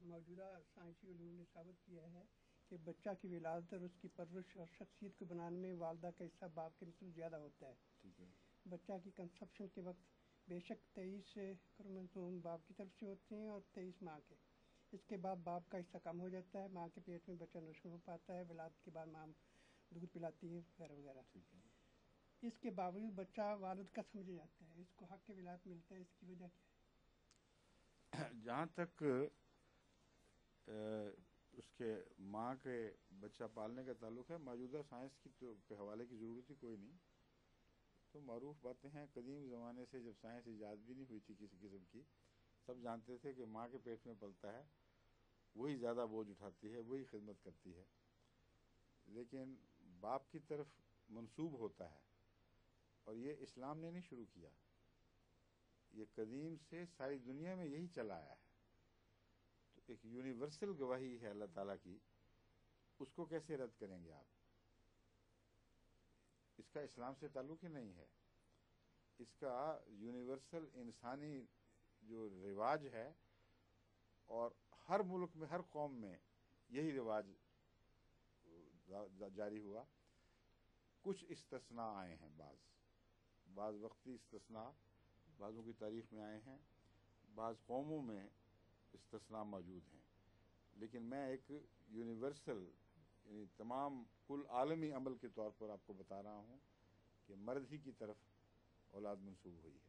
موجودہ سائنسی علوم نے ثابت کیا ہے کہ بچہ کی ولادت اور اس کی پرورش اور شخصیت کو بنانے میں والدہ کا حصہ باپ کے نسبت زیادہ ہوتا ہے. ٹھیک ہے. بچہ کی کنسپشن کے وقت بے شک 23 کروموسوم باپ کی طرف سے ہوتے ہیں اور 23 ماں کے. اس کے بعد باپ کا حصہ کم ہو جاتا ہے. ماں کے پیٹ میں بچہ نشو ہو پاتا ہے. ولادت کے بعد ماں دودھ پلاتی ہے وغیرہ وغیرہ. ٹھیک ہے. اس کے باوجود بچہ والد کا سمجھا جاتا ہے. اس کو حق ولادت ملتا ہے. اس کی وجہ کیا ہے؟ جہاں تک اس کے ماں کے بچہ پالنے کا تعلق ہے، موجودہ سائنس کے حوالے کی ضرورت ہی کوئی نہیں. تو معروف باتیں ہیں. قدیم زمانے سے جب سائنس ایجاد بھی نہیں ہوئی تھی کسی قسم کی، سب جانتے تھے کہ ماں کے پیٹ میں پلتا ہے وہی زیادہ بوجھ اٹھاتی ہے، وہی خدمت کرتی ہے. لیکن باپ کی طرف منسوب ہوتا ہے، اور یہ اسلام نے نہیں شروع کیا، یہ قدیم سے ساری دنیا میں یہی چلا آیا ہے. تو ایک یونیورسل گواہی ہے اللہ تعالیٰ کی، اس کو کیسے رد کریں گے آپ؟ اس کا اسلام سے تعلق ہی نہیں ہے. اس کا یونیورسل انسانی جو رواج ہے، اور ہر ملک میں ہر قوم میں یہی رواج جاری ہوا. کچھ استثناء آئے ہیں، بعض وقتی استثناء بعضوں کی تاریخ میں آئے ہیں، بعض قوموں میں استثناء موجود ہیں. لیکن میں ایک یونیورسل یعنی تمام کل عالمی عمل کے طور پر آپ کو بتا رہا ہوں کہ مرد ہی کی طرف اولاد منسوب ہوئی ہے،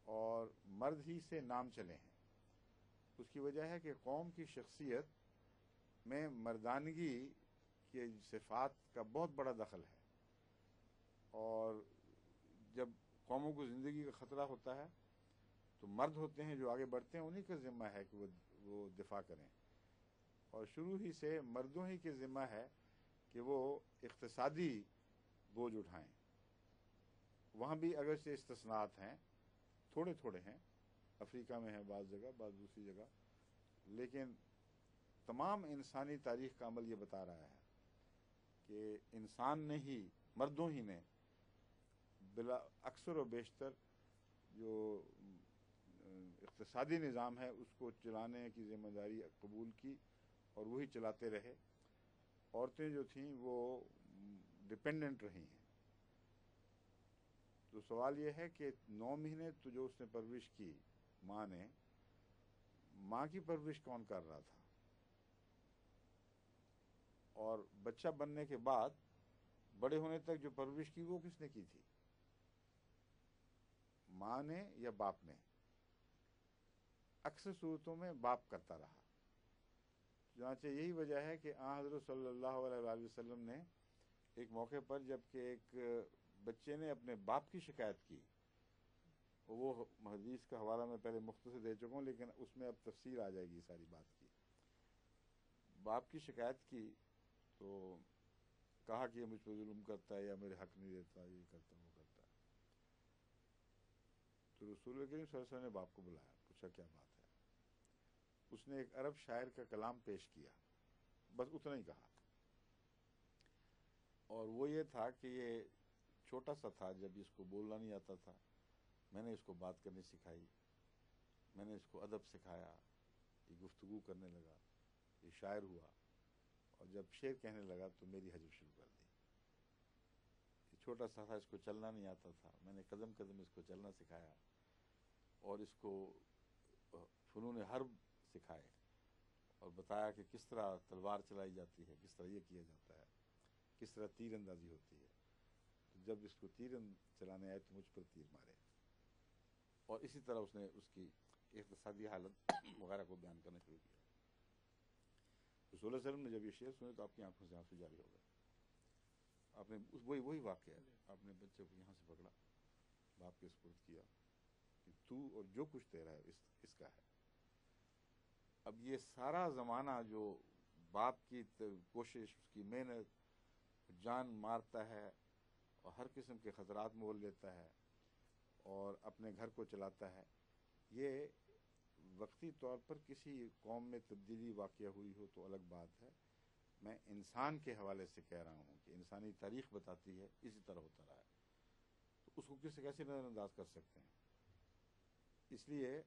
اور مرد ہی سے نام چلے ہیں. اس کی وجہ ہے کہ قوم کی شخصیت میں مردانگی کی صفات کا بہت بڑا دخل ہے، اور جب قوموں کو زندگی کا خطرہ ہوتا ہے تو مرد ہوتے ہیں جو آگے بڑھتے ہیں، انہی کا ذمہ ہے کہ وہ دفاع کریں. اور شروع ہی سے مردوں ہی کے ذمہ ہے کہ وہ اقتصادی بوجھ اٹھائیں. وہاں بھی اگرچہ استثناءات ہیں، تھوڑے تھوڑے ہیں، افریقہ میں ہیں بعض جگہ، بعض دوسری جگہ، لیکن تمام انسانی تاریخ کا عمل یہ بتا رہا ہے کہ انسان نے ہی، مردوں ہی نے بلا اکثر و بیشتر جو اقتصادی نظام ہے اس کو چلانے کی ذمہ داری قبول کی، اور وہی چلاتے رہے. عورتیں جو تھیں وہ ڈپینڈنٹ رہی ہیں. تو سوال یہ ہے کہ 9 مہینے تو جو اس نے پرورش کی ماں نے، ماں کی پرورش کون کر رہا تھا؟ اور بچہ بننے کے بعد بڑے ہونے تک جو پرورش کی وہ کس نے کی تھی؟ ماں نے یا باپ نے؟ اکثر صورتوں میں باپ کرتا رہا. چنانچہ یہی وجہ ہے کہ آن حضرت صلی اللہ علیہ وآلہ وسلم نے ایک موقع پر جب کہ ایک بچے نے اپنے باپ کی شکایت کی، وہ حدیث کا حوالہ میں پہلے مختصر دے چکا ہوں لیکن اس میں اب تفصیل آ جائے گی ساری بات کی. باپ کی شکایت کی تو کہا کہ یہ مجھ پر ظلم کرتا ہے یا میرے حق نہیں دیتا، یہ کرتا وہ کرتا. تو رسول کریم صلی اللہ علیہ وسلم نے باپ کو بلایا، پوچھا کیا بات ہے. اس نے ایک عرب شاعر کا کلام پیش کیا، بس اتنا ہی کہا، اور وہ یہ تھا کہ یہ چھوٹا سا تھا، جب اس کو بولنا نہیں آتا تھا، میں نے اس کو بات کرنی سکھائی، میں نے اس کو ادب سکھایا، یہ گفتگو کرنے لگا، یہ شاعر ہوا، اور جب شعر کہنے لگا تو میری حجر شروع کر دی. یہ چھوٹا سا تھا، اس کو چلنا نہیں آتا تھا، میں نے قدم قدم اس کو چلنا سکھایا، اور اس کو فنون حرب سکھائے، اور بتایا کہ کس طرح تلوار چلائی جاتی ہے، کس طرح یہ کیا جاتا ہے، کس طرح تیر اندازی ہوتی ہے. تو جب اس کو تیر چلانے آئے تو مجھ پر تیر مارے. اور اسی طرح اس نے اس کی اقتصادی حالت وغیرہ کو بیان کرنا شروع کیا. رسول اللہ علیہ وسلم نے جب یہ شعر سنے تو آپ کی آنکھوں سے آنسو جاری ہو گئے. آپ نے وہی واقعہ ہے، آپ نے بچے کو یہاں سے پکڑا، باپ کے سپرد کیا کہ تو اور جو کچھ تیرا ہے اس کا ہے. اب یہ سارا زمانہ جو باپ کی کوشش، اس کی محنت، جان مارتا ہے اور ہر قسم کے خطرات مول لیتا ہے اور اپنے گھر کو چلاتا ہے، یہ وقتی طور پر کسی قوم میں تبدیلی واقع ہوئی ہو تو الگ بات ہے. میں انسان کے حوالے سے کہہ رہا ہوں کہ انسانی تاریخ بتاتی ہے اسی طرح ہوتا رہا ہے، تو اس کو کیسے نظر انداز کر سکتے ہیں. اس لیے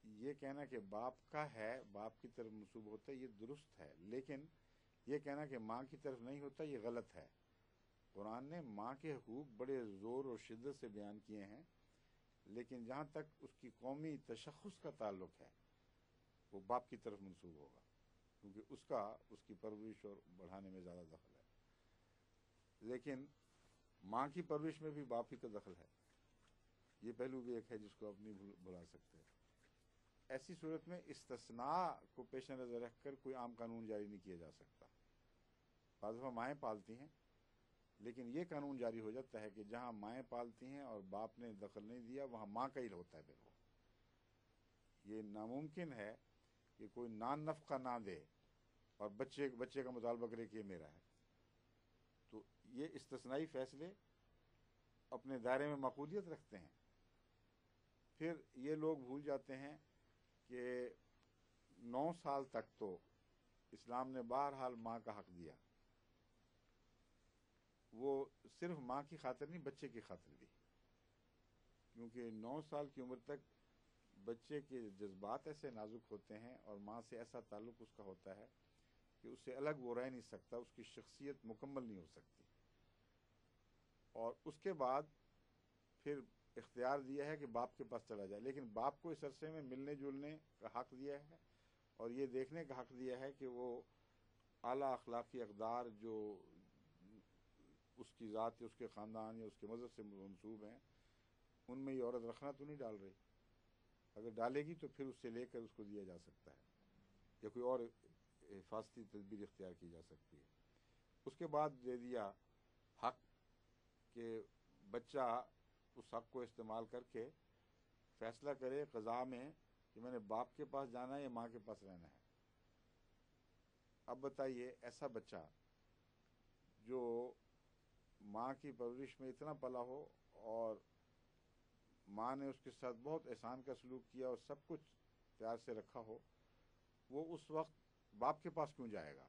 یہ کہنا کہ باپ کا ہے، باپ کی طرف منسوب ہوتا ہے، یہ درست ہے، لیکن یہ کہنا کہ ماں کی طرف نہیں ہوتا یہ غلط ہے۔ قرآن نے ماں کے حقوق بڑے زور اور شدت سے بیان کیے ہیں، لیکن جہاں تک اس کی قومی تشخص کا تعلق ہے وہ باپ کی طرف منسوب ہوگا، کیونکہ اس کی پرورش اور بڑھانے میں زیادہ دخل ہے۔ لیکن ماں کی پرورش میں بھی باپ ہی کا دخل ہے، یہ پہلو بھی ایک ہے جس کو آپ نہیں بھلا سکتے۔ ایسی صورت میں استثناء کو پیش نظر رکھ کر کوئی عام قانون جاری نہیں کیا جا سکتا۔ بعض دفعہ مائیں پالتی ہیں، لیکن یہ قانون جاری ہو جاتا ہے کہ جہاں مائیں پالتی ہیں اور باپ نے دخل نہیں دیا وہاں ماں کا ہی ہوتا ہے۔ پھر وہ یہ ناممکن ہے کہ کوئی نان نفقہ نہ دے اور بچے کا مطالبہ کرے کہ یہ میرا ہے۔ تو یہ استثنائی فیصلے اپنے دائرے میں معقولیت رکھتے ہیں۔ پھر یہ لوگ بھول جاتے ہیں کہ 9 سال تک تو اسلام نے بہرحال ماں کا حق دیا، وہ صرف ماں کی خاطر نہیں بچے کی خاطر بھی، کیونکہ 9 سال کی عمر تک بچے کے جذبات ایسے نازک ہوتے ہیں اور ماں سے ایسا تعلق اس کا ہوتا ہے کہ اس سے الگ وہ رہ نہیں سکتا، اس کی شخصیت مکمل نہیں ہو سکتی۔ اور اس کے بعد پھر اختیار دیا ہے کہ باپ کے پاس چلا جائے، لیکن باپ کو اس عرصے میں ملنے جلنے کا حق دیا ہے اور یہ دیکھنے کا حق دیا ہے کہ وہ اعلیٰ اخلاقی اقدار جو اس کی ذات یا اس کے خاندان یا اس کے مذہب سے منسوب ہیں ان میں یہ عورت رکھنا تو نہیں ڈال رہی، اگر ڈالے گی تو پھر اس سے لے کر اس کو دیا جا سکتا ہے یا کوئی اور حفاظتی تدبیر اختیار کی جا سکتی ہے۔ اس کے بعد دے دیا حق کہ بچہ اس حق کو استعمال کر کے فیصلہ کرے قضاء میں کہ میں نے باپ کے پاس جانا ہے یا ماں کے پاس رہنا ہے۔ اب بتائیے ایسا بچہ جو ماں کی پرورش میں اتنا پلا ہو اور ماں نے اس کے ساتھ بہت احسان کا سلوک کیا اور سب کچھ پیار سے رکھا ہو، وہ اس وقت باپ کے پاس کیوں جائے گا؟